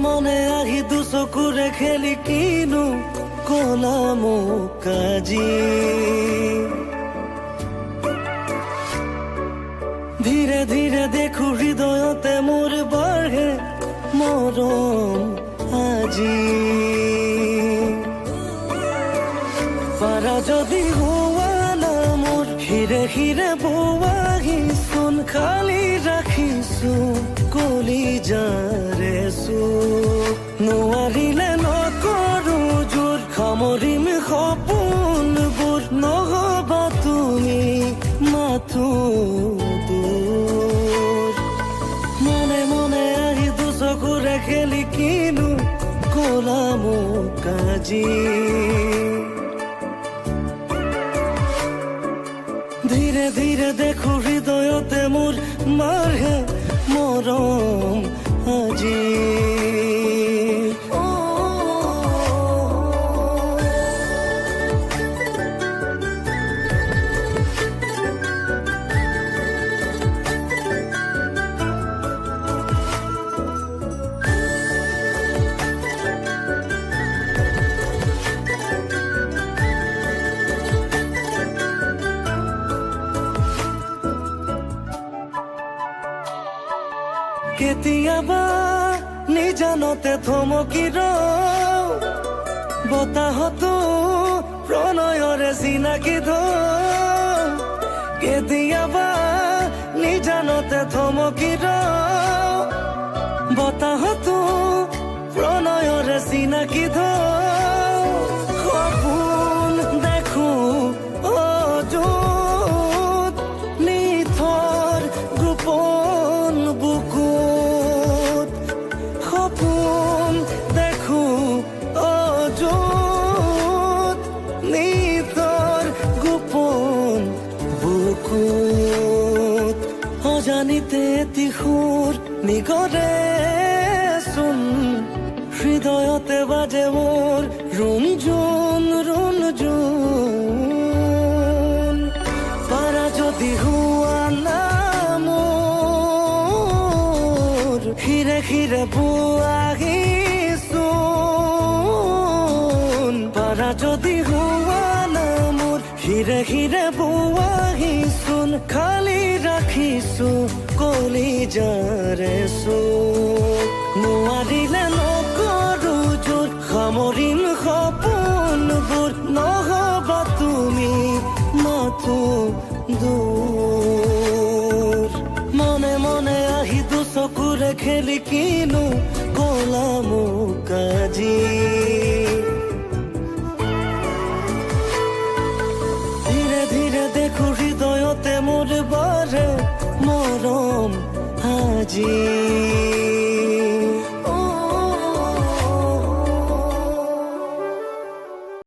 মনে আহি দুচকুৰে খেলি কিনো কলাম কাজি ধীৰে ধীৰে দেখো হৃদয়তে মোৰ বাঢ়ে মৰম আজি পাৰা যদি হোৱা না মোৰ হিৰে হিৰে বোৱাহিচোন খালি ৰাখিছো কলিজাৰে চুপ নোৱাৰিলে নকৰো জোৰ সামৰিম সপোনবোৰ নহবা তুমি মাথো দূৰ মনে মনে আহি দুচকুৰে খেলি কিনো কলাম কাজি ধীৰে ধীৰে দেখো হৃদয়তে মোৰ মাৰে মৰম আজি কেতিয়াবা নিজানতে থমকি ৰওঁ বতাহতো প্ৰণয়ৰে চিনাকি ধওঁ কেতিয়াবা নিজানতে থমকি ৰওঁ বতাহতো প্ৰণয়ৰে চিনাকি ধওঁ সপোন দেখো অযুত নিথৰ গোপন বুকুত সপোন দেখো অযুত নিথৰ গোপন বুকুত অজানিতে তিখুৰ নিগৰে চোন হৃদয়তে বাজে মোৰ ৰুণজুণ ৰুণজুণ পাৰা যদি হোৱা না মোৰ হিৰে হিৰে বোৱাহিচোন পাৰা যদি হোৱা না মোৰ হিৰে হিৰে বোৱাহিচোন খালি ৰাখিছো কলিজাৰে চুপ নোৱাৰিলে নকৰো জোৰ সামৰিম সপোনবোৰ নহবা তুমি মাথো দূৰ মনে মনে আহি দুচকুৰে খেলি কিনো কলাম কাজি ধীৰে ধীৰে দেখো হৃদয়তে মোৰ বাঢ়ে মৰম আজি